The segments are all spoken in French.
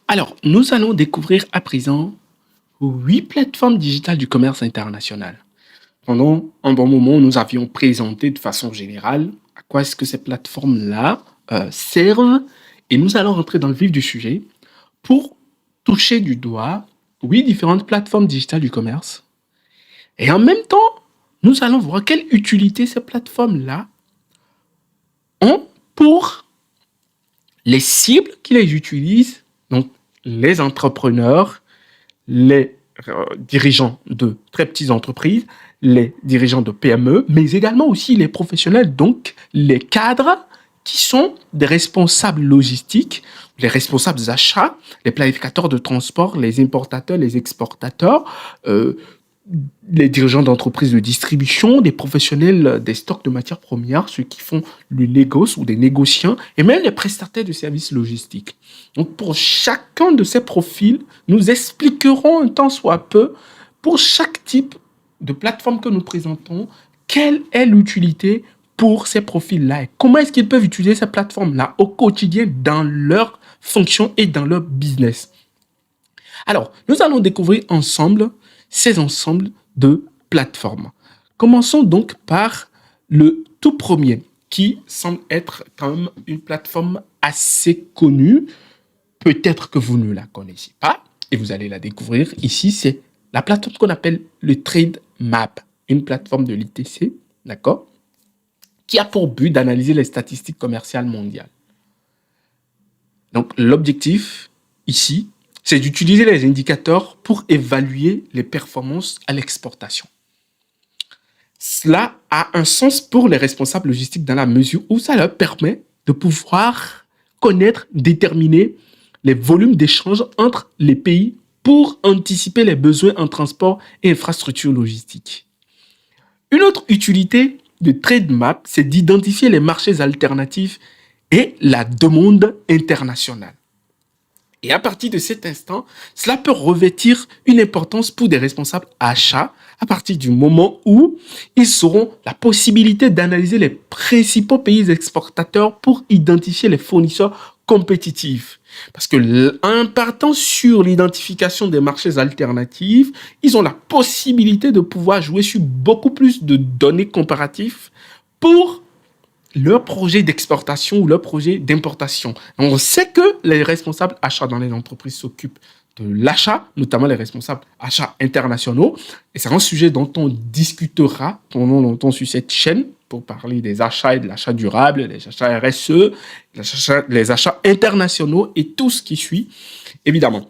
Alors, nous allons découvrir à présent 8 plateformes digitales du commerce international. Pendant un bon moment, nous avions présenté de façon générale à quoi est-ce que ces plateformes-là servent et nous allons rentrer dans le vif du sujet pour toucher du doigt 8 différentes plateformes digitales du commerce. Et en même temps, nous allons voir quelle utilité ces plateformes-là ont pour les cibles qui les utilisent, donc les entrepreneurs, les dirigeants de très petites entreprises, les dirigeants de PME, mais également aussi les professionnels, donc les cadres qui sont des responsables logistiques, les responsables achats, les planificateurs de transport, les importateurs, les exportateurs, euh, les dirigeants d'entreprises de distribution, des professionnels des stocks de matières premières, ceux qui font le négoce ou des négociants, et même les prestataires de services logistiques. Donc pour chacun de ces profils, nous expliquerons un tant soit peu, pour chaque type de plateforme que nous présentons, quelle est l'utilité pour ces profils-là et comment est-ce qu'ils peuvent utiliser ces plateformes-là au quotidien dans leur fonction et dans leur business. Alors, nous allons découvrir ensemble ces ensembles de plateformes. Commençons donc par le tout premier, qui semble être comme une plateforme assez connue. Peut-être que vous ne la connaissez pas, et vous allez la découvrir ici. C'est la plateforme qu'on appelle le Trade Map, une plateforme de l'ITC, d'accord, qui a pour but d'analyser les statistiques commerciales mondiales. Donc, l'objectif ici, c'est d'utiliser les indicateurs pour évaluer les performances à l'exportation. Cela a un sens pour les responsables logistiques dans la mesure où ça leur permet de pouvoir connaître, déterminer les volumes d'échanges entre les pays pour anticiper les besoins en transport et infrastructures logistiques. Une autre utilité de TradeMap, c'est d'identifier les marchés alternatifs et la demande internationale. Et à partir de cet instant, cela peut revêtir une importance pour des responsables achats à partir du moment où ils auront la possibilité d'analyser les principaux pays exportateurs pour identifier les fournisseurs compétitifs. Parce que en partant sur l'identification des marchés alternatifs, ils ont la possibilité de pouvoir jouer sur beaucoup plus de données comparatives pour leur projet d'exportation ou leur projet d'importation. On sait que les responsables achats dans les entreprises s'occupent de l'achat, notamment les responsables achats internationaux. Et c'est un sujet dont on discutera pendant longtemps sur cette chaîne pour parler des achats et de l'achat durable, les achats RSE, les achats internationaux et tout ce qui suit, évidemment.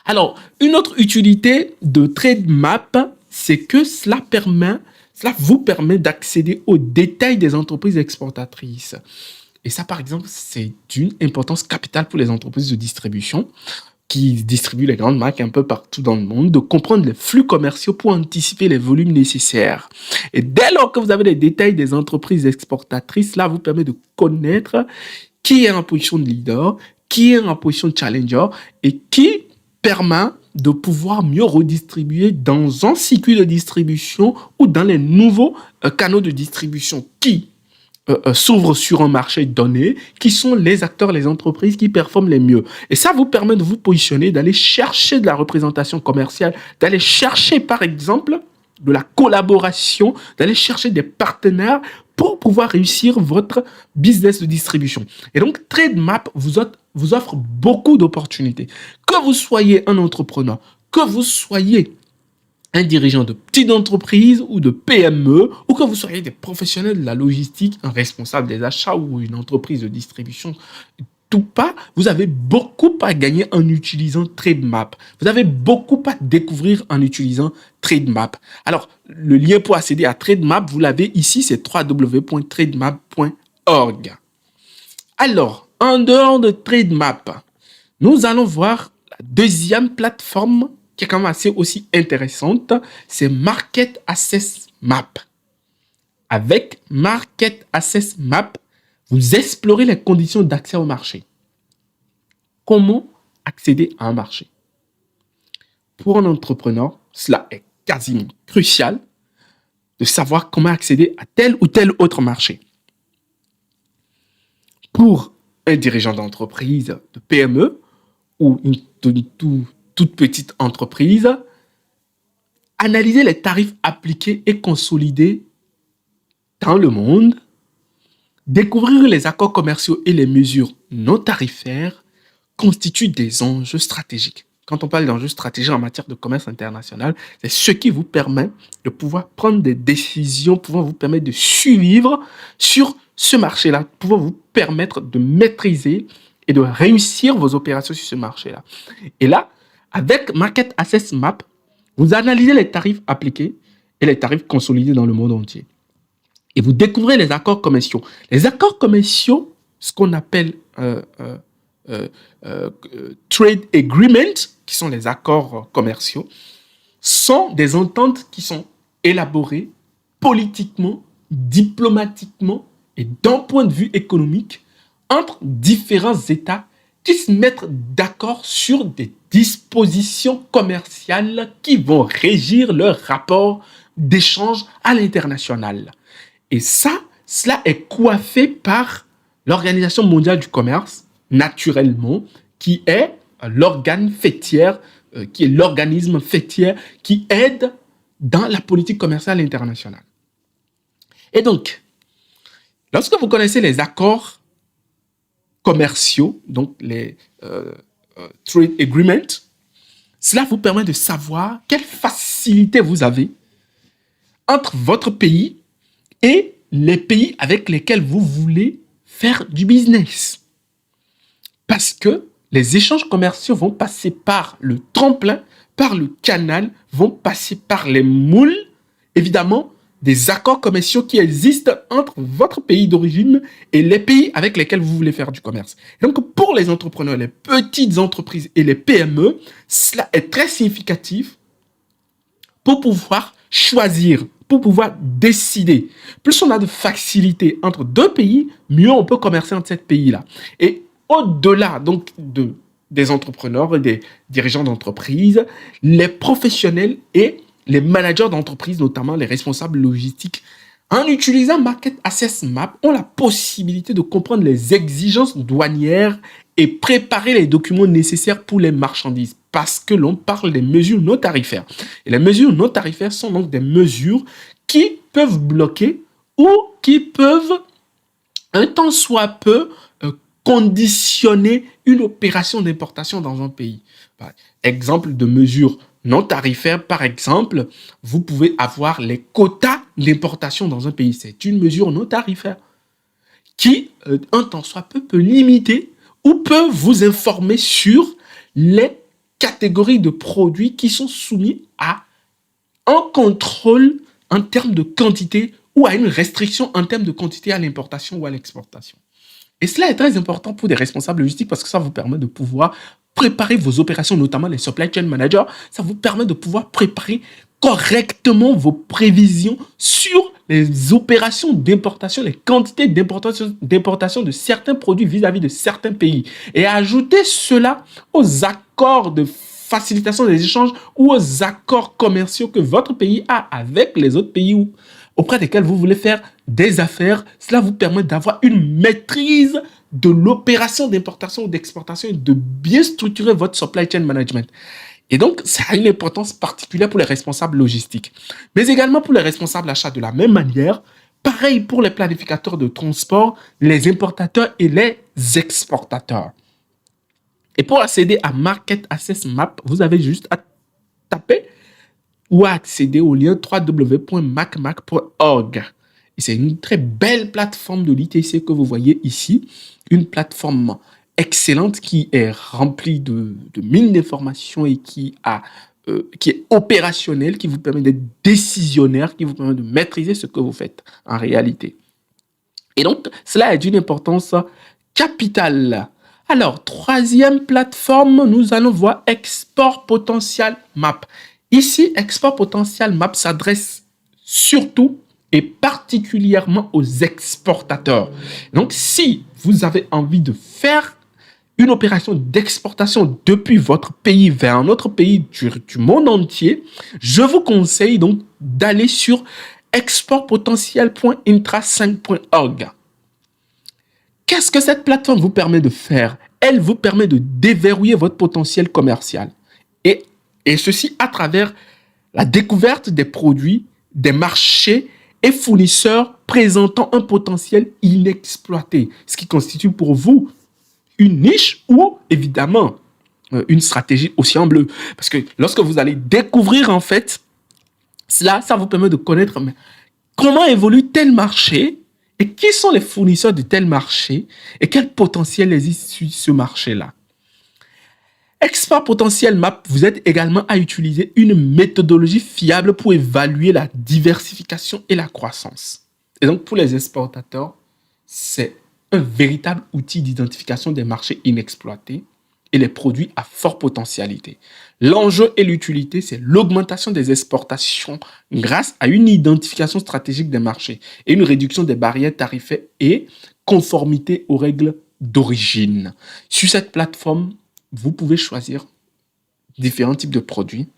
Alors, une autre utilité de TradeMap, c'est que cela vous permet d'accéder aux détails des entreprises exportatrices. Et ça, par exemple, c'est d'une importance capitale pour les entreprises de distribution qui distribuent les grandes marques un peu partout dans le monde, de comprendre les flux commerciaux pour anticiper les volumes nécessaires. Et dès lors que vous avez les détails des entreprises exportatrices, cela vous permet de connaître qui est en position de leader, qui est en position de challenger et qui permet de pouvoir mieux redistribuer dans un circuit de distribution ou dans les nouveaux canaux de distribution qui s'ouvrent sur un marché donné, qui sont les acteurs, les entreprises qui performent les mieux. Et ça vous permet de vous positionner, d'aller chercher de la représentation commerciale, d'aller chercher par exemple de la collaboration, d'aller chercher des partenaires pour pouvoir réussir votre business de distribution. Et donc, TradeMap vous offre beaucoup d'opportunités. Que vous soyez un entrepreneur, que vous soyez un dirigeant de petite entreprise ou de PME, ou que vous soyez des professionnels de la logistique, un responsable des achats ou une entreprise de distribution, tout pas, vous avez beaucoup à gagner en utilisant TradeMap. Vous avez beaucoup à découvrir en utilisant TradeMap. Alors, le lien pour accéder à TradeMap, vous l'avez ici, c'est www.trademap.org. Alors, en dehors de TradeMap, nous allons voir la deuxième plateforme qui est quand même assez aussi intéressante, c'est Market Access Map. Avec Market Access Map, vous explorez les conditions d'accès au marché. Comment accéder à un marché? Pour un entrepreneur, cela est quasiment crucial de savoir comment accéder à tel ou tel autre marché. Pour un dirigeant d'entreprise, de PME, ou toute petite entreprise, analyser les tarifs appliqués et consolidés dans le monde, découvrir les accords commerciaux et les mesures non tarifaires constituent des enjeux stratégiques. Quand on parle d'enjeux stratégiques en matière de commerce international, c'est ce qui vous permet de pouvoir prendre des décisions, pouvant vous permettre de survivre sur ce marché-là, pouvant vous permettre de maîtriser et de réussir vos opérations sur ce marché-là. Et là, avec Market Access Map, vous analysez les tarifs appliqués et les tarifs consolidés dans le monde entier. Et vous découvrez les accords commerciaux. Les accords commerciaux, ce qu'on appelle trade agreement, qui sont les accords commerciaux, sont des ententes qui sont élaborées politiquement, diplomatiquement et d'un point de vue économique entre différents États qui se mettent d'accord sur des dispositions commerciales qui vont régir leur rapport d'échange à l'international. Et ça, cela est coiffé par l'Organisation mondiale du commerce, naturellement, qui est l'organe fêtière, qui est l'organisme fêtière qui aide dans la politique commerciale internationale. Et donc, lorsque vous connaissez les accords commerciaux, donc les trade agreements, cela vous permet de savoir quelle facilité vous avez entre votre pays et les pays avec lesquels vous voulez faire du business. Parce que les échanges commerciaux vont passer par le tremplin, par le canal, vont passer par les moules, évidemment, des accords commerciaux qui existent entre votre pays d'origine et les pays avec lesquels vous voulez faire du commerce. Et donc, pour les entrepreneurs, les petites entreprises et les PME, cela est très significatif pour pouvoir choisir, pour pouvoir décider. Plus on a de facilité entre deux pays, mieux on peut commercer entre ces pays-là. Et au-delà donc des entrepreneurs et des dirigeants d'entreprise, les professionnels et les managers d'entreprise, notamment les responsables logistiques, en utilisant Market Access Map, ont la possibilité de comprendre les exigences douanières et préparer les documents nécessaires pour les marchandises, parce que l'on parle des mesures non tarifaires. Et les mesures non tarifaires sont donc des mesures qui peuvent bloquer ou qui peuvent, un tant soit peu, conditionner une opération d'importation dans un pays. Par exemple de mesures non tarifaires, par exemple, vous pouvez avoir les quotas d'importation dans un pays. C'est une mesure non tarifaire qui, un tant soit peu, peut limiter ou peut vous informer sur les catégories de produits qui sont soumis à un contrôle en termes de quantité ou à une restriction en termes de quantité à l'importation ou à l'exportation. Et cela est très important pour des responsables logistiques parce que ça vous permet de pouvoir préparer vos opérations, notamment les supply chain managers. Ça vous permet de pouvoir préparer correctement vos prévisions sur les opérations d'importation, les quantités d'importation de certains produits vis-à-vis de certains pays. Et ajouter cela aux accords de facilitation des échanges ou aux accords commerciaux que votre pays a avec les autres pays auprès desquels vous voulez faire des affaires. Cela vous permet d'avoir une maîtrise de l'opération d'importation ou d'exportation et de bien structurer votre supply chain management. Et donc, ça a une importance particulière pour les responsables logistiques, mais également pour les responsables achats de la même manière. Pareil pour les planificateurs de transport, les importateurs et les exportateurs. Et pour accéder à Market Access Map, vous avez juste à taper ou à accéder au lien www.macmac.org. Et c'est une très belle plateforme de l'ITC que vous voyez ici, une plateforme excellente qui est remplie de mines d'informations et qui est opérationnelle, qui vous permet d'être décisionnaire, qui vous permet de maîtriser ce que vous faites en réalité. Et donc, cela est d'une importance capitale. Alors, troisième plateforme, nous allons voir Export Potential Map. Ici, Export Potential Map s'adresse surtout et particulièrement aux exportateurs. Donc, si vous avez envie de faire une opération d'exportation depuis votre pays vers un autre pays du monde entier, je vous conseille donc d'aller sur exportpotentiel.intra5.org. Qu'est-ce que cette plateforme vous permet de faire? elle vous permet de déverrouiller votre potentiel commercial. Et ceci à travers la découverte des produits, des marchés et fournisseurs présentant un potentiel inexploité, ce qui constitue pour vous une niche ou évidemment une stratégie aussi en bleu. Parce que lorsque vous allez découvrir en fait cela, ça vous permet de connaître comment évolue tel marché et qui sont les fournisseurs de tel marché et quel potentiel existe sur ce marché-là. Expert Potentiel Map vous aide également à utiliser une méthodologie fiable pour évaluer la diversification et la croissance. Et donc, pour les exportateurs, c'est un véritable outil d'identification des marchés inexploités et les produits à forte potentialité. L'enjeu et l'utilité, c'est l'augmentation des exportations grâce à une identification stratégique des marchés et une réduction des barrières tarifaires et conformité aux règles d'origine. Sur cette plateforme, vous pouvez choisir différents types de produits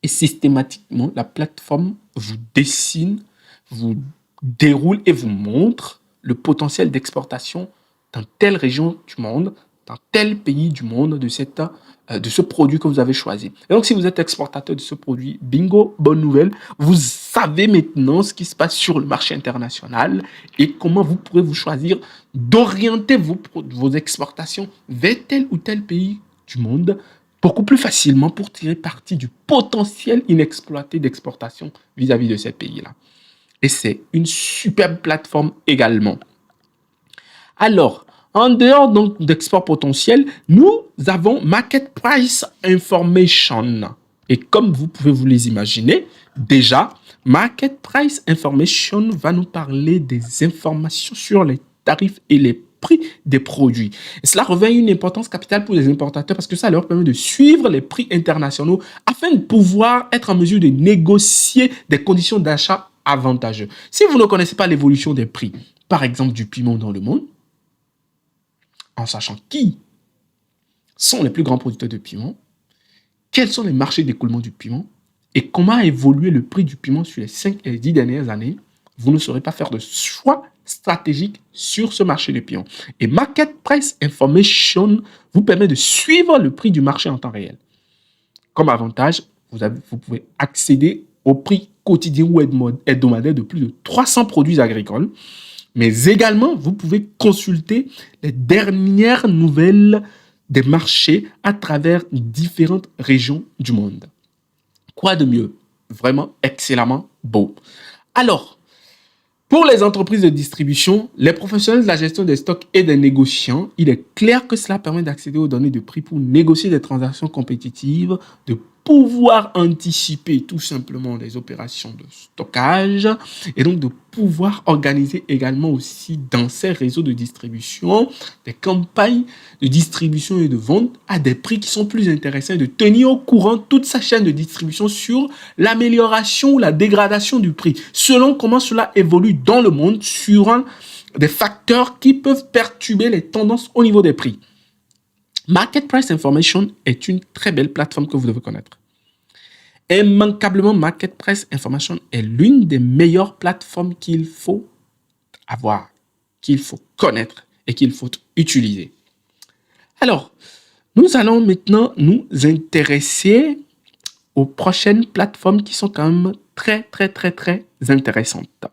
et systématiquement, la plateforme vous dessine, vous déroule et vous montre le potentiel d'exportation dans telle région du monde, dans tel pays du monde de ce produit que vous avez choisi. Et donc, si vous êtes exportateur de ce produit, bingo, bonne nouvelle, vous savez maintenant ce qui se passe sur le marché international et comment vous pourrez vous choisir d'orienter vos exportations vers tel ou tel pays du monde beaucoup plus facilement pour tirer parti du potentiel inexploité d'exportation vis-à-vis de ces pays-là. Et c'est une superbe plateforme également. Alors, en dehors donc d'Export Potentiel, nous avons Market Price Information. Et comme vous pouvez vous les imaginer, déjà, Market Price Information va nous parler des informations sur les tarifs et les prix des produits. Et cela revêt une importance capitale pour les importateurs parce que ça leur permet de suivre les prix internationaux afin de pouvoir être en mesure de négocier des conditions d'achat avantageuses. Si vous ne connaissez pas l'évolution des prix, par exemple du piment dans le monde, en sachant qui sont les plus grands producteurs de piment, quels sont les marchés d'écoulement du piment et comment a évolué le prix du piment sur les 5 et les 10 dernières années, vous ne saurez pas faire de choix stratégiques sur ce marché de piment. Et Market Price Information vous permet de suivre le prix du marché en temps réel. Comme avantage, vous pouvez accéder au prix quotidien ou hebdomadaire de plus de 300 produits agricoles. Mais également, vous pouvez consulter les dernières nouvelles des marchés à travers différentes régions du monde. Quoi de mieux? Vraiment excellemment beau. Alors, pour les entreprises de distribution, les professionnels de la gestion des stocks et des négociants, il est clair que cela permet d'accéder aux données de prix pour négocier des transactions compétitives, de pouvoir anticiper tout simplement les opérations de stockage et donc de pouvoir organiser également aussi dans ces réseaux de distribution des campagnes de distribution et de vente à des prix qui sont plus intéressants et de tenir au courant toute sa chaîne de distribution sur l'amélioration ou la dégradation du prix selon comment cela évolue dans le monde sur des facteurs qui peuvent perturber les tendances au niveau des prix. Market Price Information est une très belle plateforme que vous devez connaître. Immanquablement, Market Price Information est l'une des meilleures plateformes qu'il faut avoir, qu'il faut connaître et qu'il faut utiliser. Alors, nous allons maintenant nous intéresser aux prochaines plateformes qui sont quand même très intéressantes.